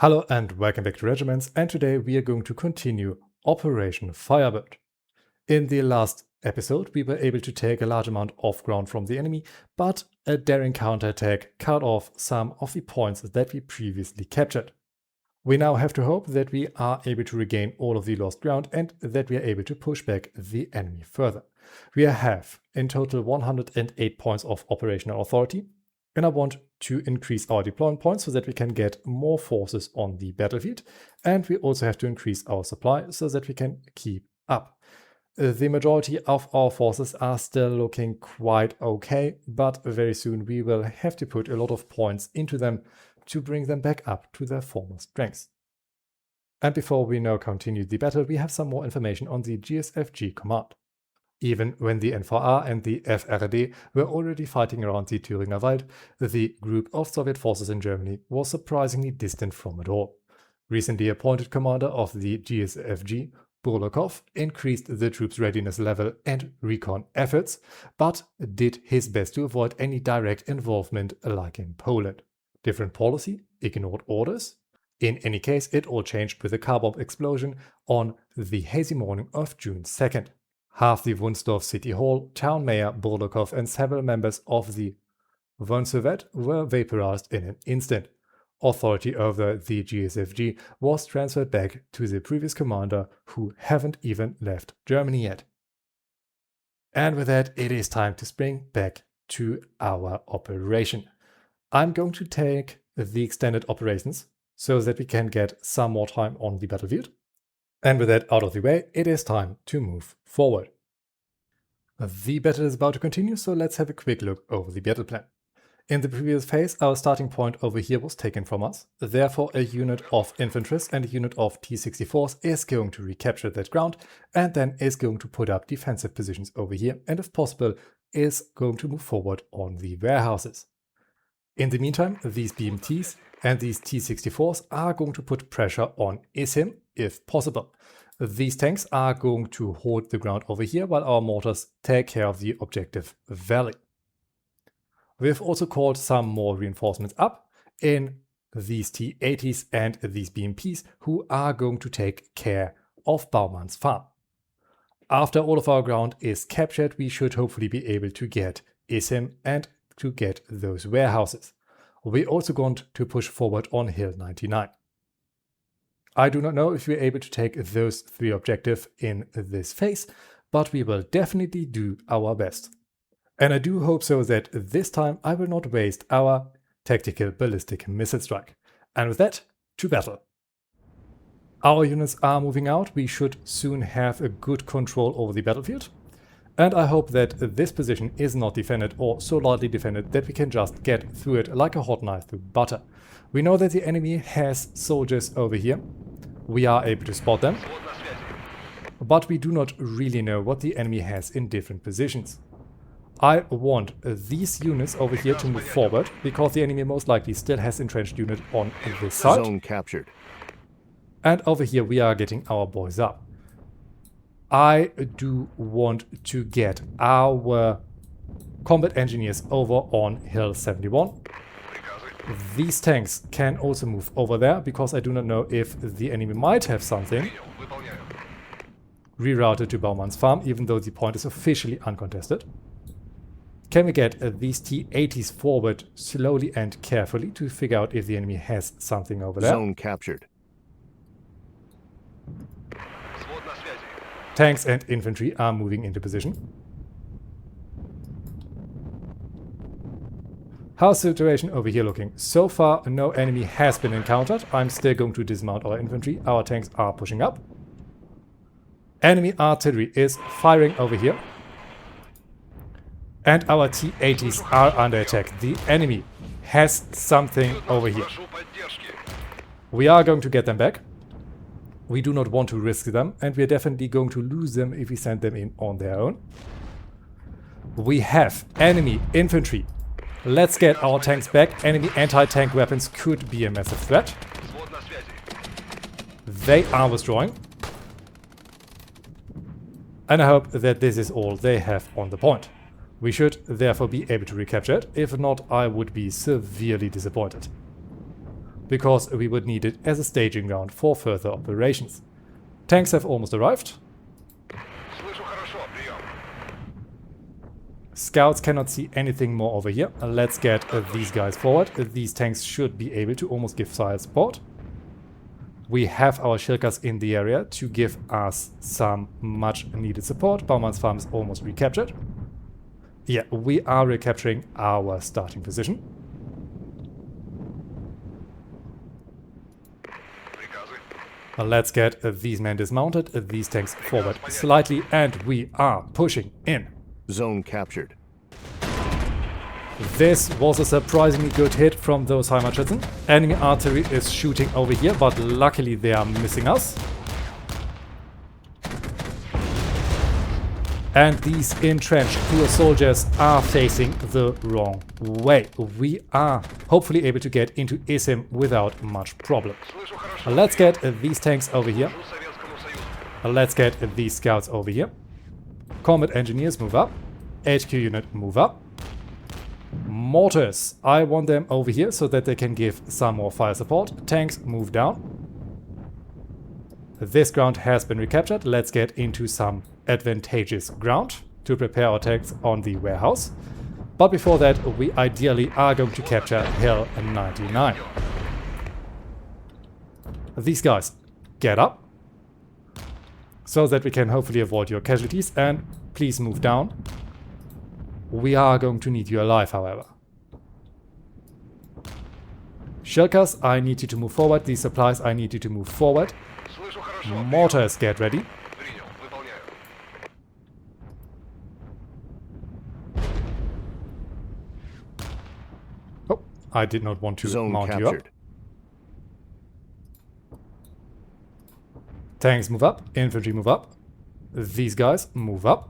Hello and welcome back to Regiments, and today we are going to continue Operation Firebird. In the last episode we were able to take a large amount of ground from the enemy, but a daring counterattack cut off some of the points that we previously captured. We now have to hope that we are able to regain all of the lost ground and that we are able to push back the enemy further. We have in total 108 points of operational authority, and I want to increase our deployment points so that we can get more forces on the battlefield, and we also have to increase our supply so that we can keep up. The majority of our forces are still looking quite okay, but very soon we will have to put a lot of points into them to bring them back up to their former strengths. And before we now continue the battle, we have some more information on the GSFG command. Even when the NVA and the FRD were already fighting around the Thüringer Wald, the group of Soviet forces in Germany was surprisingly distant from it all. Recently appointed commander of the GSFG, Burlakov, increased the troops' readiness level and recon efforts, but did his best to avoid any direct involvement like in Poland. Different policy, ignored orders. In any case, it all changed with a car bomb explosion on the hazy morning of June 2nd. Half the Wunsdorf City Hall, town mayor Burlakov and several members of the Wohnsovet were vaporized in an instant. Authority over the GSFG was transferred back to the previous commander, who haven't even left Germany yet. And with that, it is time to spring back to our operation. I'm going to take the extended operations so that we can get some more time on the battlefield. And with that out of the way, it is time to move forward. The battle is about to continue, so let's have a quick look over the battle plan. In the previous phase, our starting point over here was taken from us. Therefore, a unit of infanterists and a unit of T-64s is going to recapture that ground and then is going to put up defensive positions over here and, if possible, is going to move forward on the warehouses. In the meantime, these BMTs and these T-64s are going to put pressure on ISIM if possible. These tanks are going to hold the ground over here while our mortars take care of the objective valley. We have also called some more reinforcements up in these T-80s and these BMPs, who are going to take care of Baumann's farm. After all of our ground is captured, we should hopefully be able to get ISIM and to get those warehouses. We also want to push forward on Hill 99. I do not know if we're able to take those three objectives in this phase, but we will definitely do our best. And I do hope so that this time I will not waste our tactical ballistic missile strike. And with that, to battle. Our units are moving out. We should soon have a good control over the battlefield. And I hope that this position is not defended or so lightly defended that we can just get through it like a hot knife through butter. We know that the enemy has soldiers over here. We are able to spot them. But we do not really know what the enemy has in different positions. I want these units over here to move forward, because the enemy most likely still has entrenched unit on this side. Zone captured. And over here we are getting our boys up. I do want to get our combat engineers over on Hill 71. These tanks can also move over there, because I do not know if the enemy might have something rerouted to Baumann's farm, even though the point is officially uncontested. Can we get these T-80s forward slowly and carefully to figure out if the enemy has something over there? Zone captured. Tanks and infantry are moving into position. How's the situation over here looking? So far, no enemy has been encountered. I'm still going to dismount our infantry. Our tanks are pushing up. Enemy artillery is firing over here. And our T-80s are under attack. The enemy has something over here. We are going to get them back. We do not want to risk them, and we are definitely going to lose them if we send them in on their own. We have enemy infantry. Let's get our tanks back. Enemy anti-tank weapons could be a massive threat. They are withdrawing. And I hope that this is all they have on the point. We should therefore be able to recapture it. If not, I would be severely disappointed. because we would need it as a staging ground for further operations. Tanks have almost arrived. Scouts cannot see anything more over here. Let's get these guys forward. These tanks should be able to almost give fire support. We have our Shilkas in the area to give us some much needed support. Bauman's farm is almost recaptured. Yeah, we are recapturing our starting position. Let's get these men dismounted, these tanks forward slightly, and we are pushing in. Zone captured. This was a surprisingly good hit from those Heimatschützen. Enemy artillery is shooting over here, but luckily they are missing us. And these entrenched Kur soldiers are facing the wrong way. We are hopefully able to get into Isim without much problem. Let's get these tanks over here. Let's get these scouts over here. Combat engineers move up. HQ unit move up. Mortars, I want them over here so that they can give some more fire support. Tanks move down. This ground has been recaptured. Let's get into some advantageous ground to prepare our tanks on the warehouse. But before that, we ideally are going to capture Hill 99. These guys, get up so that we can hopefully avoid your casualties, and please move down. We are going to need you alive, however. Shilkas, I need you to move forward. These supplies, I need you to move forward. Mortars, get ready. Oh, I did not want to mount you up. Tanks move up, infantry move up. These guys move up.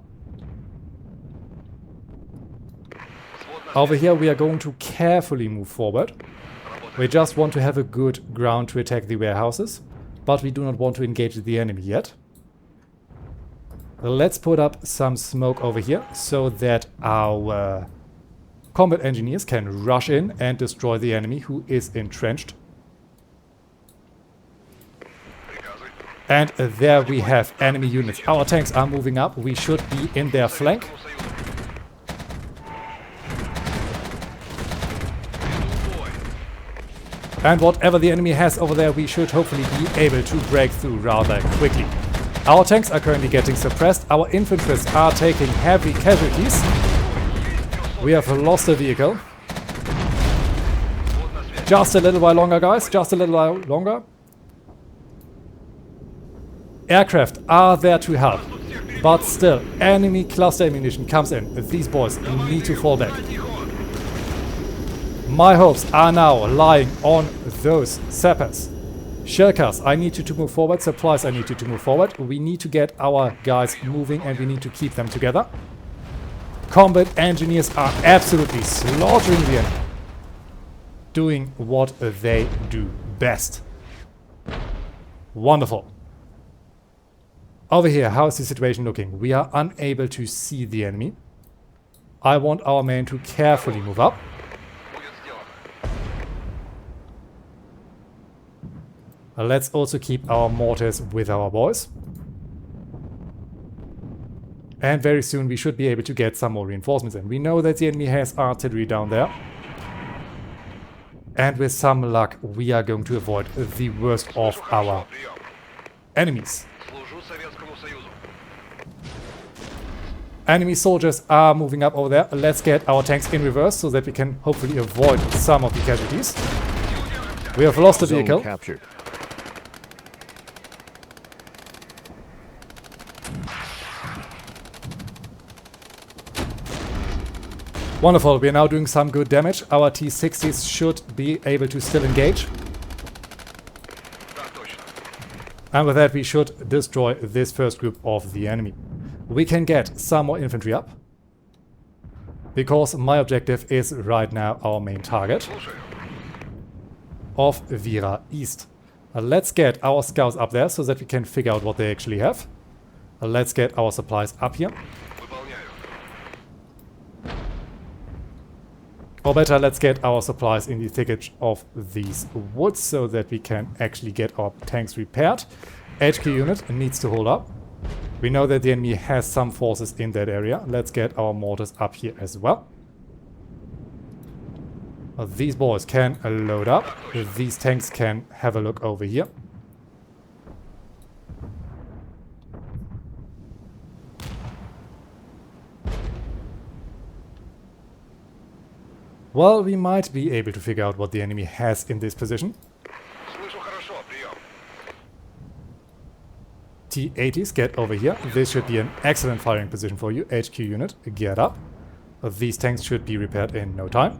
Over here we are going to carefully move forward. We just want to have a good ground to attack the warehouses, but we do not want to engage the enemy yet. Let's put up some smoke over here so that our combat engineers can rush in and destroy the enemy who is entrenched. And there we have enemy units. Our tanks are moving up. We should be in their flank. And whatever the enemy has over there, we should hopefully be able to break through rather quickly. Our tanks are currently getting suppressed. Our infantry are taking heavy casualties. We have lost a vehicle. Just a little while longer, guys. Just a little while longer. Aircraft are there to help. But still, enemy cluster ammunition comes in. These boys need to fall back. My hopes are now lying on those sappers. Shilkas, I need you to move forward. Supplies, I need you to move forward. We need to get our guys moving and we need to keep them together. Combat engineers are absolutely slaughtering the enemy. Doing what they do best. Wonderful. Over here, how is the situation looking? We are unable to see the enemy. I want our men to carefully move up. Let's also keep our mortars with our boys. And very soon we should be able to get some more reinforcements in. We know that the enemy has artillery down there. And with some luck, we are going to avoid the worst of our enemies. Enemy soldiers are moving up over there. Let's get our tanks in reverse so that we can hopefully avoid some of the casualties. We have lost a vehicle. Captured. Wonderful, we are now doing some good damage. Our T-60s should be able to still engage. And with that we should destroy this first group of the enemy. We can get some more infantry up. Because my objective is right now our main target of Vira East. Let's get our scouts up there so that we can figure out what they actually have. Let's get our supplies up here. Or better, let's get our supplies in the thicket of these woods so that we can actually get our tanks repaired. HQ unit needs to hold up. We know that the enemy has some forces in that area. Let's get our mortars up here as well. These boys can load up. These tanks can have a look over here. Well, we might be able to figure out what the enemy has in this position. T-80s, get over here. This should be an excellent firing position for you. HQ unit, get up. These tanks should be repaired in no time.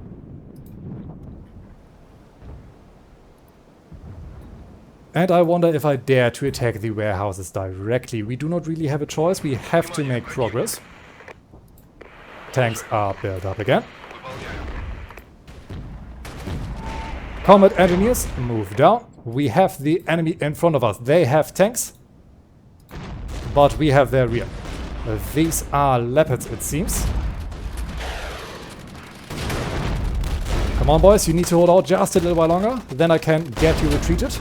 And I wonder if I dare to attack the warehouses directly. We do not really have a choice. We have to make progress. Tanks are built up again. Combat engineers, move down. We have the enemy in front of us. They have tanks, but we have their rear. These are leopards, it seems. Come on, boys, you need to hold out just a little while longer. Then I can get you retreated.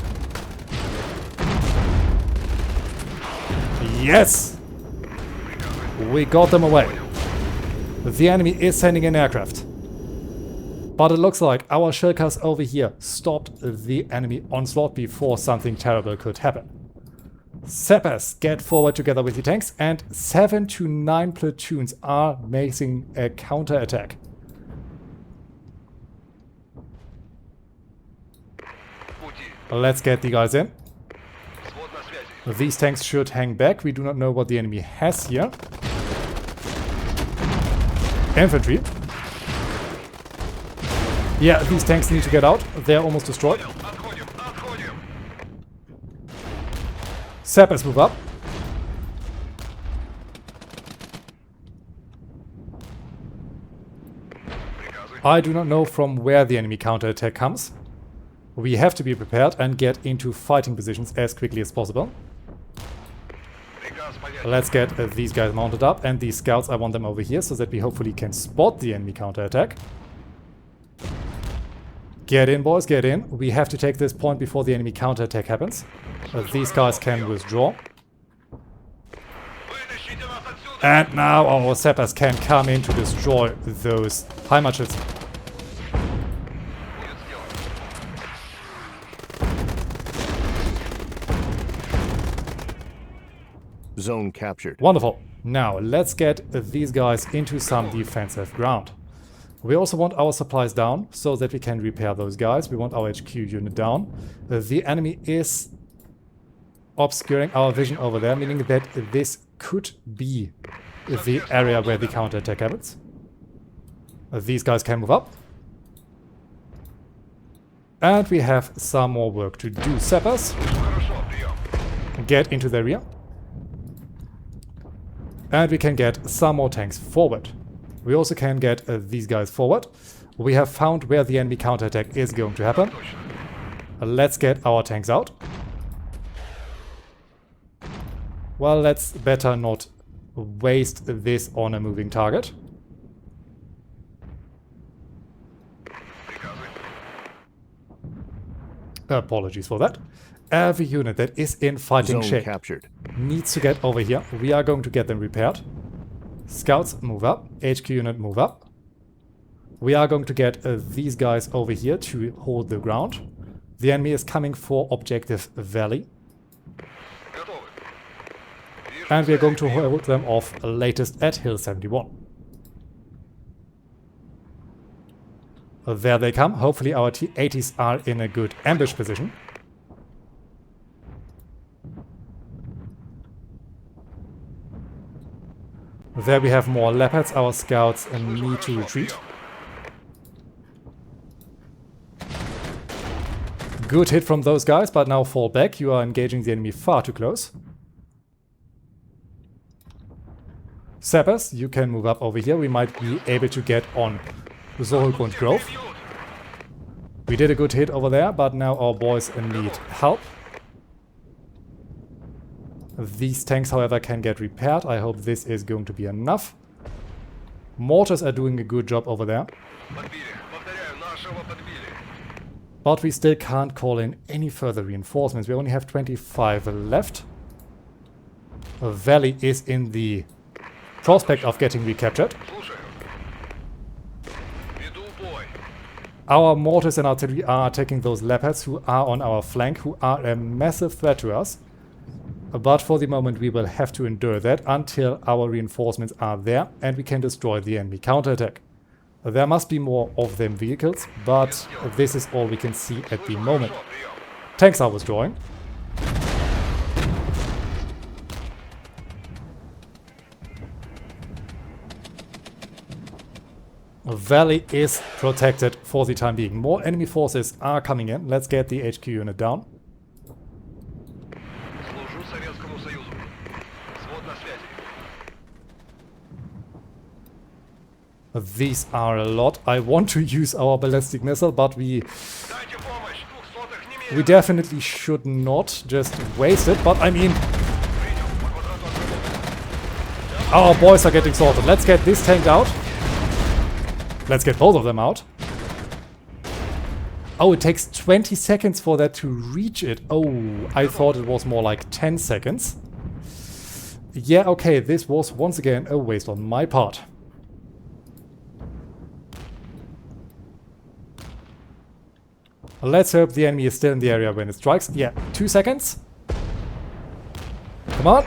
Yes! We got them away. The enemy is sending in aircraft. But it looks like our shellcars over here stopped the enemy onslaught before something terrible could happen. Sappers, get forward together with the tanks, and 7 to 9 platoons are making a counter-attack. Let's get the guys in. These tanks should hang back. We do not know what the enemy has here. Infantry. Yeah, these tanks need to get out. They're almost destroyed. Sappers move up. I do not know from where the enemy counterattack comes. We have to be prepared and get into fighting positions as quickly as possible. Let's get these guys mounted up, and these scouts, I want them over here so that we hopefully can spot the enemy counterattack. Get in, boys, get in. We have to take this point before the enemy counterattack happens. These guys can withdraw. And now our sappers can come in to destroy those Heimatschützen. Zone captured. Wonderful. Now let's get these guys into some defensive ground. We also want our supplies down so that we can repair those guys. We want our HQ unit down. The enemy is obscuring our vision over there, meaning that this could be the area where the counterattack happens. These guys can move up. And we have some more work to do. Sappers, get into the rear. And we can get some more tanks forward. We also can get these guys forward. We have found where the enemy counterattack is going to happen. Let's get our tanks out. Well, let's better not waste this on a moving target. Apologies for that. Every unit that is in fighting shape needs to get over here. We are going to get them repaired. Scouts, move up. HQ unit, move up. We are going to get these guys over here to hold the ground. The enemy is coming for Objective Valley. And we are going to hold them off latest at Hill 71. There they come. Hopefully our T-80s are in a good ambush position. There we have more leopards. Our scouts need to retreat. Good hit from those guys, but now fall back. You are engaging the enemy far too close. Sappers, you can move up over here. We might be able to get on Soholgrund Grove. We did a good hit over there, but now our boys need help. These tanks, however, can get repaired. I hope this is going to be enough. Mortars are doing a good job over there. But we still can't call in any further reinforcements. We only have 25 left. A valley is in the prospect of getting recaptured. Our mortars and artillery are attacking those leopards who are on our flank, who are a massive threat to us. But for the moment we will have to endure that until our reinforcements are there and we can destroy the enemy counterattack. There must be more of them vehicles, but this is all we can see at the moment. Tanks are withdrawing. Valley is protected for the time being. More enemy forces are coming in. Let's get the HQ unit down. These are a lot. I want to use our ballistic missile, but we definitely should not just waste it. But I mean, our boys are getting sorted. Let's get this tank out. Let's get both of them out. Oh, it takes 20 seconds for that to reach it. Oh, I thought it was more like 10 seconds. Yeah, okay, this was once again a waste on my part. Let's hope the enemy is still in the area when it strikes. Yeah, 2 seconds. Come on.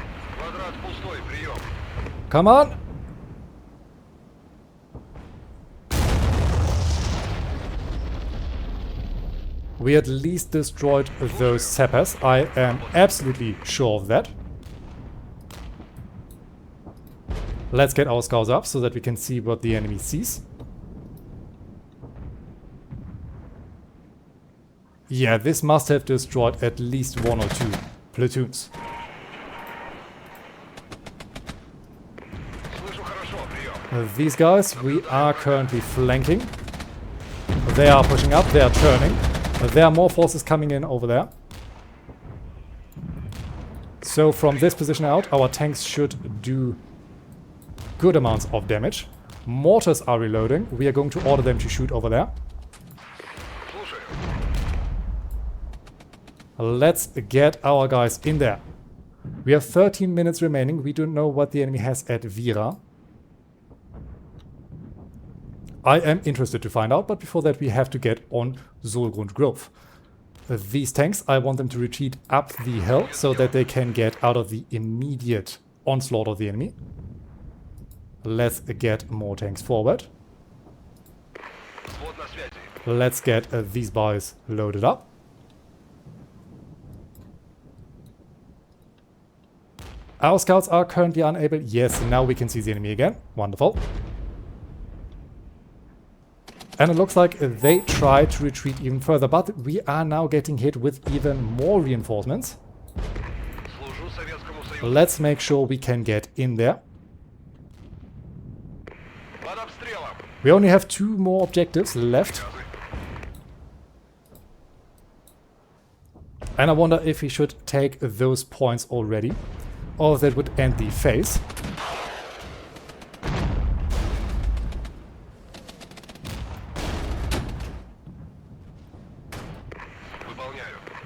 Come on. We at least destroyed those sappers. I am absolutely sure of that. Let's get our scouts up so that we can see what the enemy sees. Yeah, this must have destroyed at least 1 or 2 platoons. These guys, we are currently flanking. They are pushing up, they are turning. There are more forces coming in over there. So from this position out, our tanks should do good amounts of damage. Mortars are reloading. We are going to order them to shoot over there. Let's get our guys in there. We have 13 minutes remaining. We don't know what the enemy has at Vira. I am interested to find out, but before that we have to get on Solgrund Grove. These tanks, I want them to retreat up the hill so that they can get out of the immediate onslaught of the enemy. Let's get more tanks forward. Let's get these boys loaded up. Our scouts are currently unable. Yes, now we can see the enemy again. Wonderful. And it looks like they try to retreat even further, but we are now getting hit with even more reinforcements. Let's make sure we can get in there. We only have 2 more objectives left. And I wonder if we should take those points already, or that would end the phase.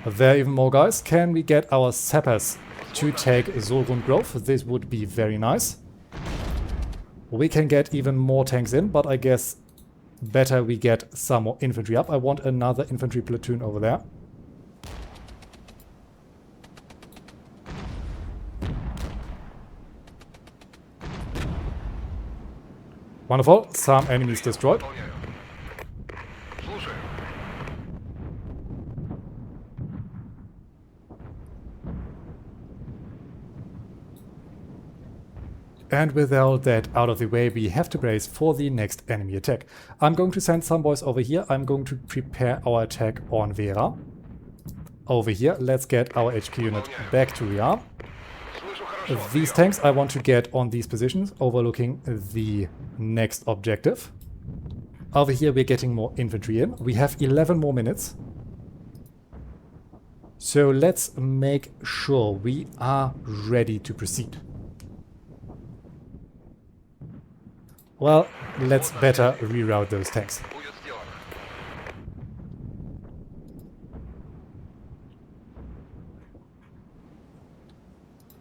There are even more guys. Can we get our sappers to take Solgrund Grove? This would be very nice. We can get even more tanks in, but I guess better we get some more infantry up. I want another infantry platoon over there. Wonderful. Some enemies destroyed. And with all that out of the way, we have to brace for the next enemy attack. I'm going to send some boys over here. I'm going to prepare our attack on Vera. Over here, let's get our HQ unit back to rearm. These tanks I want to get on these positions, overlooking the next objective. Over here, we're getting more infantry in. We have 11 more minutes. So let's make sure we are ready to proceed. Well, let's better reroute those tanks.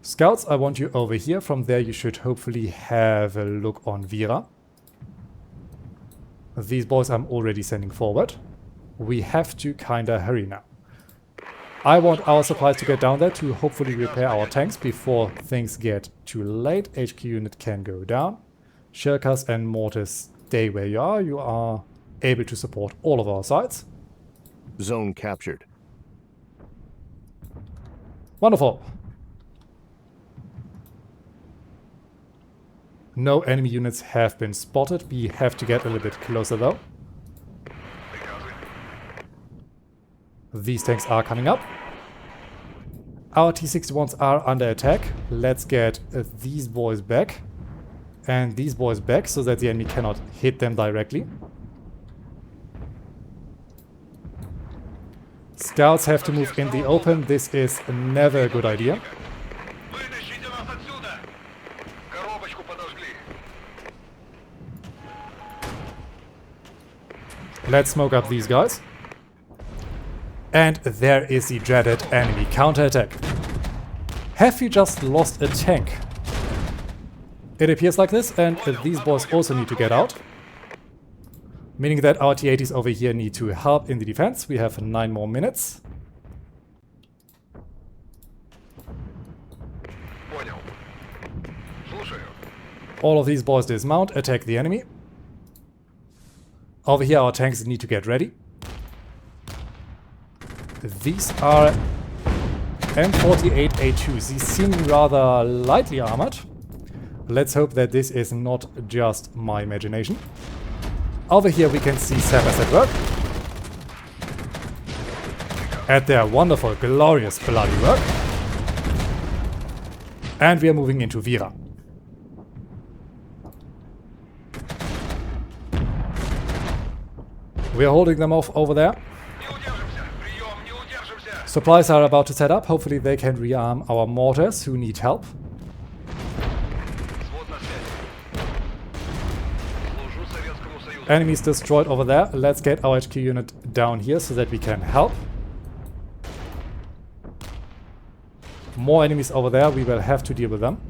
Scouts, I want you over here. From there you should hopefully have a look on Vera. These boys I'm already sending forward. We have to kinda hurry now. I want our supplies to get down there to hopefully repair our tanks before things get too late. HQ unit can go down. Shirkas and mortars, stay where you are. You are able to support all of our sides. Zone captured. Wonderful. No enemy units have been spotted. We have to get a little bit closer though. These tanks are coming up. Our T-61s are under attack. Let's get these boys back. And these boys back so that the enemy cannot hit them directly. Scouts have to move in the open. This is never a good idea. Let's smoke up these guys. And there is the dreaded enemy counterattack. Have we just lost a tank? It appears like this, and these boys also need to get out. Meaning that our T-80s over here need to help in the defense. We have 9 more minutes. All of these boys dismount, attack the enemy. Over here our tanks need to get ready. These are M48A2s. These seem rather lightly armored. Let's hope that this is not just my imagination. Over here we can see sappers at work. At their wonderful, glorious, bloody work. And we are moving into Vera. We are holding them off over there. Supplies are about to set up. Hopefully they can rearm our mortars who need help. Enemies destroyed over there. Let's get our HQ unit down here so that we can help. More enemies over there. We will have to deal with them.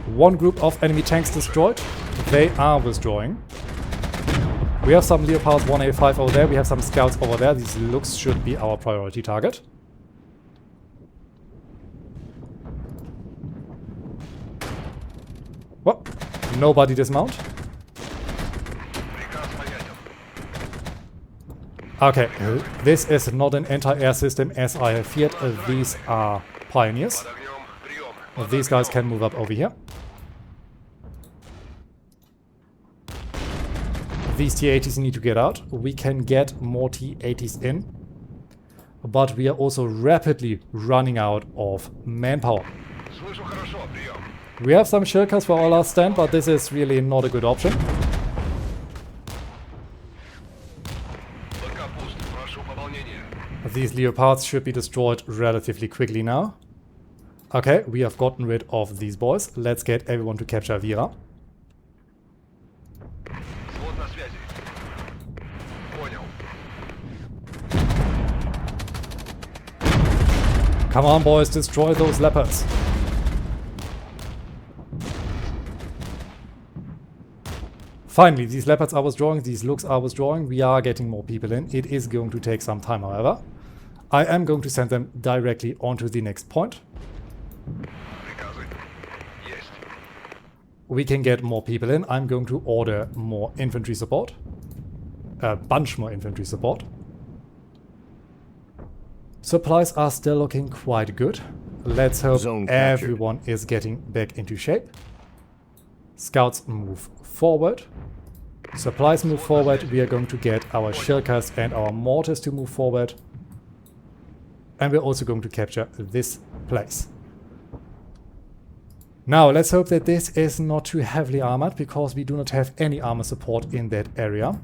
One group of enemy tanks destroyed. They are withdrawing. We have some Leopards 1A5 over there. We have some scouts over there. These looks should be our priority target. Well, nobody dismount. Okay, this is not an anti-air system as I have feared. These are pioneers. These guys can move up over here. These T-80s need to get out. We can get more T-80s in. But we are also rapidly running out of manpower. We have some Shirkas for our last stand, but this is really not a good option. These Leopards should be destroyed relatively quickly now. Okay, we have gotten rid of these boys. Let's get everyone to capture Vera. Come on, boys, destroy those leopards. Finally, these leopards I was drawing, these looks I was drawing, we are getting more people in. It is going to take some time, however. I am going to send them directly onto the next point. We can get more people in. I'm going to order more infantry support. A bunch more infantry support. Supplies are still looking quite good. Let's hope everyone is getting back into shape. Scouts move forward. Supplies move forward. We are going to get our Shirkas and our mortars to move forward. And we're also going to capture this place. Now, let's hope that this is not too heavily armored, because we do not have any armor support in that area.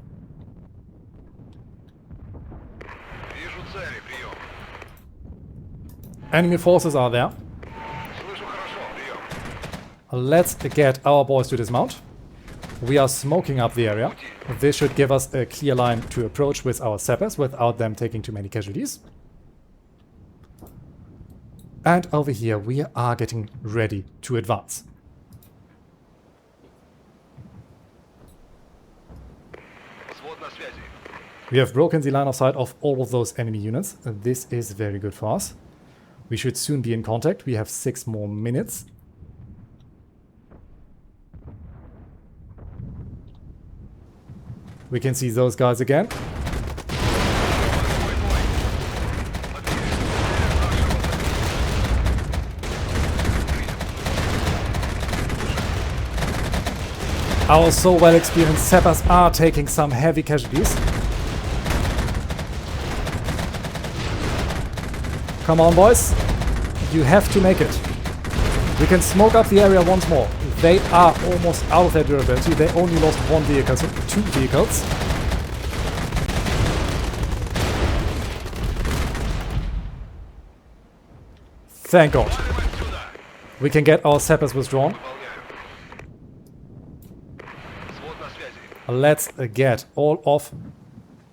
Enemy forces are there. Let's get our boys to dismount. We are smoking up the area. This should give us a clear line to approach with our sappers without them taking too many casualties. And over here we are getting ready to advance. We have broken the line of sight of all of those enemy units. This is very good for us. We should soon be in contact. We have 6 more minutes. We can see those guys again. Our so well experienced sappers are taking some heavy casualties. Come on, boys. You have to make it. We can smoke up the area once more. They are almost out of their durability. They only lost 1 vehicle, so 2 vehicles. Thank God. We can get our sappers withdrawn. Let's get all of...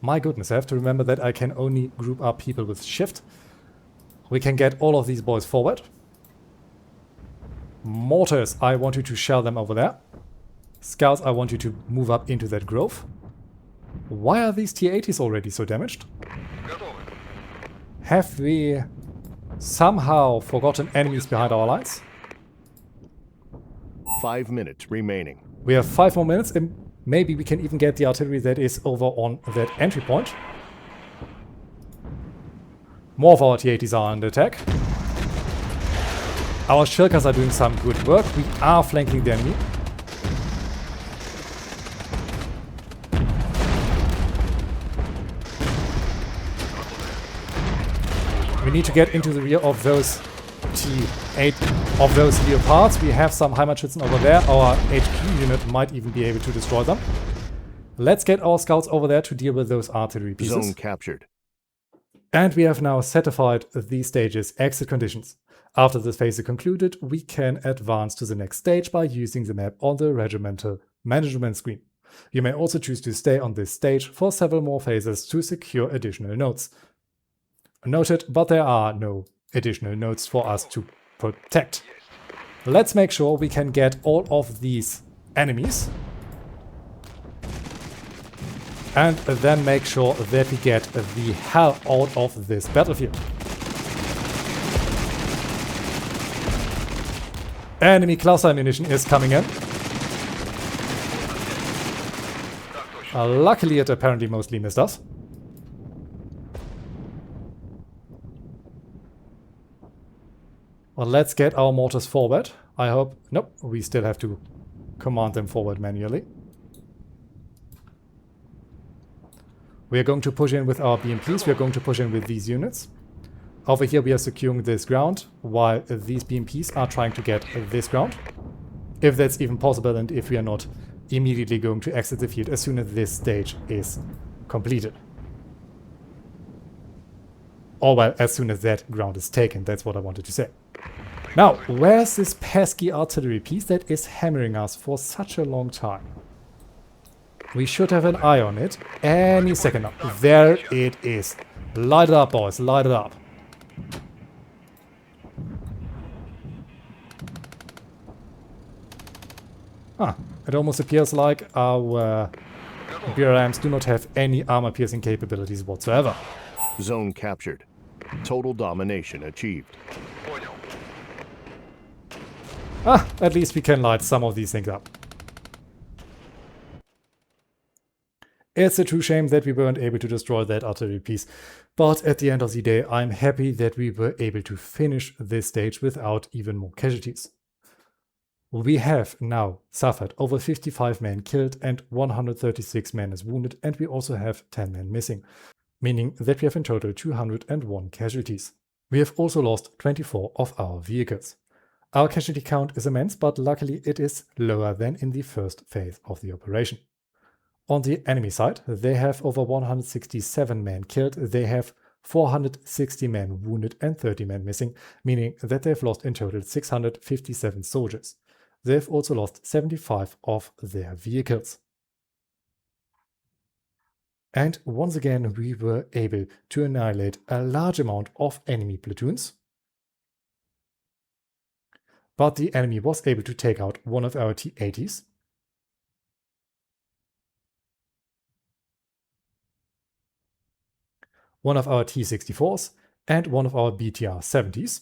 My goodness, I have to remember that I can only group up people with shift. We can get all of these boys forward. Mortars, I want you to shell them over there. Scouts, I want you to move up into that grove. Why are these T-80s already so damaged? Have we somehow forgotten enemies behind our lines? 5 minutes remaining. We have 5 more minutes and maybe we can even get the artillery that is over on that entry point. More of our T-80s are under attack. Our shirkers are doing some good work. We are flanking the enemy. We need to get into the rear of those T-8 of those Leopards. We have some Heimatschützen over there. Our HQ unit might even be able to destroy them. Let's get our scouts over there to deal with those artillery pieces. Zone captured. And we have now certified these stages' exit conditions. After this phase is concluded, we can advance to the next stage by using the map on the regimental management screen. You may also choose to stay on this stage for several more phases to secure additional nodes. Noted, but there are no additional nodes for us to protect. Let's make sure we can get all of these enemies. And then make sure that we get the hell out of this battlefield. Enemy cluster ammunition is coming in. Luckily it apparently mostly missed us. Well, let's get our mortars forward. I hope... Nope, we still have to command them forward manually. We are going to push in with our BMPs. We are going to push in with these units. Over here we are securing this ground, while these BMPs are trying to get this ground. If that's even possible and if we are not immediately going to exit the field as soon as this stage is completed. Or well, as soon as that ground is taken, that's what I wanted to say. Now, where's this pesky artillery piece that is hammering us for such a long time? We should have an eye on it any second now. There it is. Light it up, boys, light it up. It almost appears like our BRMs do not have any armor-piercing capabilities whatsoever. Zone captured. Total domination achieved. At least we can light some of these things up. It's a true shame that we weren't able to destroy that artillery piece, but at the end of the day, I'm happy that we were able to finish this stage without even more casualties. We have now suffered over 55 men killed and 136 men as wounded, and we also have 10 men missing, meaning that we have in total 201 casualties. We have also lost 24 of our vehicles. Our casualty count is immense, but luckily it is lower than in the first phase of the operation. On the enemy side, they have over 167 men killed, they have 460 men wounded and 30 men missing, meaning that they've lost in total 657 soldiers. they've also lost 75 of their vehicles. And once again, we were able to annihilate a large amount of enemy platoons. But the enemy was able to take out one of our T-80s. One of our T-64s and one of our BTR-70s.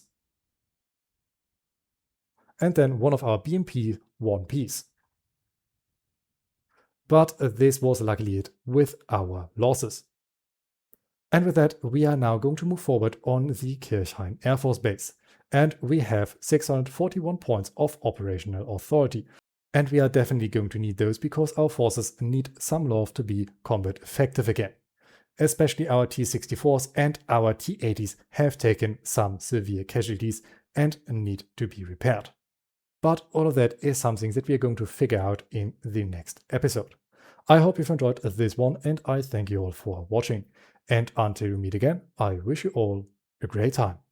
And then one of our BMP-1Ps. But this was luckily it with our losses. And with that, we are now going to move forward on the Kirchhain Air Force Base. And we have 641 points of operational authority. And we are definitely going to need those because our forces need some love to be combat effective again. Especially our T-64s and our T-80s have taken some severe casualties and need to be repaired. But all of that is something that we are going to figure out in the next episode. I hope you've enjoyed this one and I thank you all for watching. And until we meet again, I wish you all a great time.